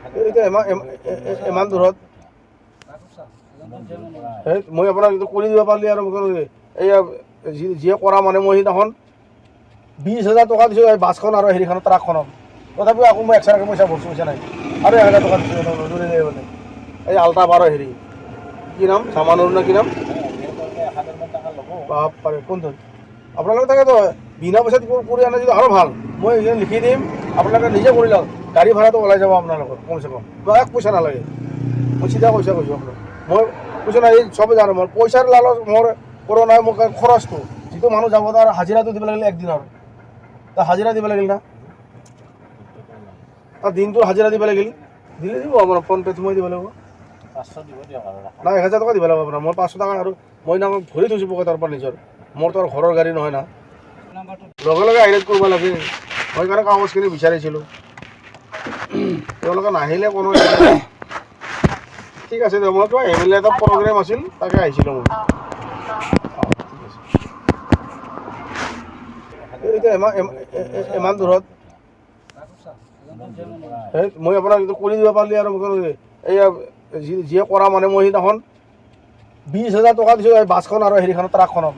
এতিয়া ইমান দূৰত মই আপোনাক কৰি দিব পাৰিলে আৰু এয়া যিয়ে কৰা মানে মই সেইদিনাখন 20,000 টকা দিছোঁ এই বাছখন আৰু হেৰিখন ট্ৰাকখনত, তথাপিও আকৌ মই এক্সট্ৰাকৈ পইচা ভৰছোঁ, পইচা নাই আৰু 1,000 টকা দিছোঁ নদুৰি মানে এই আল্টা 12 হেৰি কি নাম চামানুৰ নে কি নাম বাপৰে কোনটো আপোনালোকে তাকেতো বিনা পইচাত কৰি আনে যদি আৰু ভাল, মই এইখিনি লিখি দিম, আপোনালোকে নিজে কৰি লওক, গাড়ী ভাড়াটো ওলাই যাব আপোনালোকৰ কমচে কম, এক পইচা নালাগে, মই চিধা পইচা কৈছোঁ আপোনাক, মই কৈছোঁ নাই এই চবেই জানো মই পইচাৰ লালচ মোৰ কৰা নাই, মোক খৰচটো যিটো মানুহ যাব তাৰ হাজিৰাটো দিব লাগিলে একদিনৰ, তাৰ হাজিৰা দিব লাগিল না, তাৰ দিনটোৰ হাজিৰা দিব লাগিল, দিলে দিব আপোনাৰ ফোনপে'ত সোমাই দিব লাগিব, 500 দিব দিয়ক আৰু নাই 1,000 টকা দিব লাগিব আপোনাৰ, মই 500 টকা আৰু মই নাম ভৰি থৈছোঁ পকেটৰ পৰা নিজৰ, মোৰতো আৰু ঘৰৰ গাড়ী নহয় না, লগে লগে আইৰেট কৰিব লাগে, মই কাৰণে কাগজখিনি বিচাৰিছিলোঁ, তেওঁলোকে নাহিলে কোনো ঠিক আছে দিয়ক, মই কিবা MLA এটা প্ৰগ্ৰেম আছিল তাকে আহিছিলোঁ মই, এতিয়া ইমান দূৰত মই আপোনাক কৰি দিব পাৰিলে আৰু এয়া যিয়ে কৰা মানে মই সেইদিনাখন 20,000 টকা দিছোঁ এই বাছখন আৰু হেৰিখনত ট্ৰাকখনত,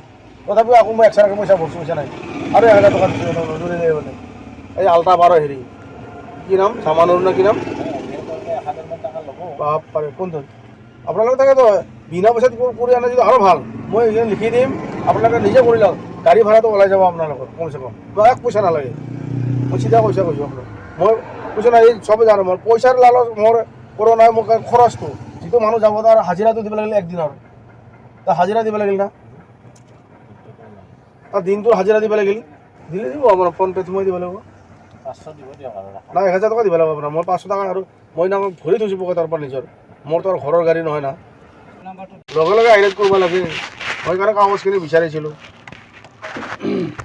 তথাপিও আকৌ মই এক্সট্ৰাকৈ পইচা ভৰছোঁ, পইচা নাই আৰু 1,000 টকা দিছোঁ নদুৰি মানে এই আল্টা 12 হেৰি কি নাম চামানুৰ নে কি নাম বাপৰে কোনটো আপোনালোকে তাকেতো বিনা পইচাত কৰি আনে যদি আৰু ভাল, মই এইখিনি লিখি দিম, আপোনালোকে নিজে কৰি লওক, গাড়ী ভাড়াটো ওলাই যাব আপোনালোকৰ কমচে কম, এক পইচা নালাগে, মই চিধা পইচা কৈছোঁ আপোনাক, মই কৈছোঁ নাই এই চবেই জানো মই পইচাৰ লালচ মোৰ কৰা নাই, মোক খৰচটো যিটো মানুহ যাব তাৰ হাজিৰাটো দিব লাগিলে একদিনৰ, তাৰ হাজিৰা দিব লাগিল না, তাৰ দিনটোৰ হাজিৰা দিব লাগিল, দিলে দিব আপোনাৰ ফোনপে'ত সোমাই দিব লাগিব, 500 দিব দিয়ক আৰু নাই 1,000 টকা দিব লাগিব আপোনাৰ, মই 500 টকা আৰু মই নাম ভৰি থৈছোঁ পকেটৰ পৰা নিজৰ, মোৰতো আৰু ঘৰৰ গাড়ী নহয় না, লগে লগে আইৰেট কৰিব লাগে, মই কাৰণে কাগজখিনি বিচাৰিছিলোঁ,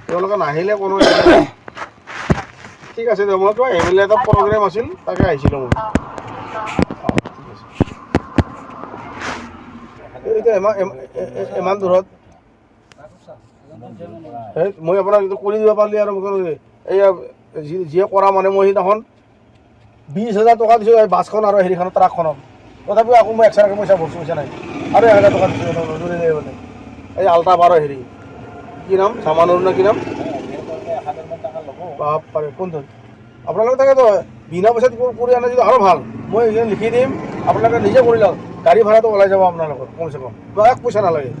তেওঁলোকে নাহিলে কোনো ঠিক আছে দিয়ক, মই কিবা MLA এটা প্ৰগ্ৰেম আছিল তাকে আহিছিলোঁ মই, এতিয়া ইমান দূৰত মই আপোনাক কৰি দিব পাৰিলে আৰু এয়া যিয়ে কৰা মানে মই সেইদিনাখন 20,000 টকা দিছোঁ এই বাছখন আৰু হেৰিখনত ট্ৰাকখনত, তথাপিও আকৌ মই এক্সট্ৰাকৈ পইচা ভৰছোঁ, পইচা নাই আৰু 1,000 টকা দিছোঁ নদুৰি মানে এই আল্টা 12 হেৰি কি নাম চামানুৰ নে কি নাম বাপৰে কোনটো আপোনালোকে তাকেতো বিনা পইচাত কৰি আনে যদি আৰু ভাল, মই এইখিনি লিখি দিম, আপোনালোকে নিজে কৰি লওক, গাড়ী ভাড়াটো ওলাই যাব আপোনালোকৰ কমচে কম, এক পইচা নালাগে,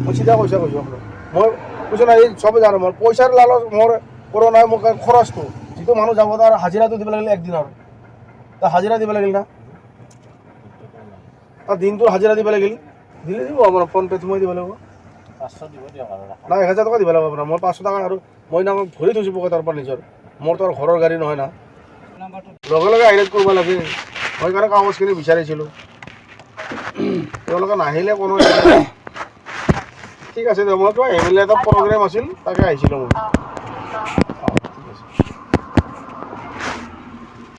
মই চিধা পইচা কৈছোঁ আপোনাক, মই কৈছোঁ নাই এই চবেই জানো মই পইচাৰ লালচ মোৰ কৰা নাই, মোক খৰচটো যিটো মানুহ যাব তাৰ হাজিৰাটো দিব লাগিলে একদিনৰ, তাৰ হাজিৰা দিব লাগিল না, তাৰ দিনটোৰ হাজিৰা দিব লাগিল, দিলে দিব আপোনাৰ ফোনপে'ত সোমাই দিব লাগিব, 500 দিব দিয়ক আৰু নাই 1,000 টকা দিব লাগিব আপোনাৰ, মই 500 টকা আৰু মই নাম ভৰি থৈছোঁ পকেটৰ পৰা নিজৰ, মোৰতো আৰু ঘৰৰ গাড়ী নহয় না, লগে লগে আইৰেট কৰিব লাগে, মই কাৰণে কাগজখিনি বিচাৰিছিলোঁ, তেওঁলোকে নাহিলে কোনো ঠিক আছে দিয়ক, মই কিবা MLA এটা প্ৰগ্ৰেম আছিল তাকে আহিছিলোঁ মই।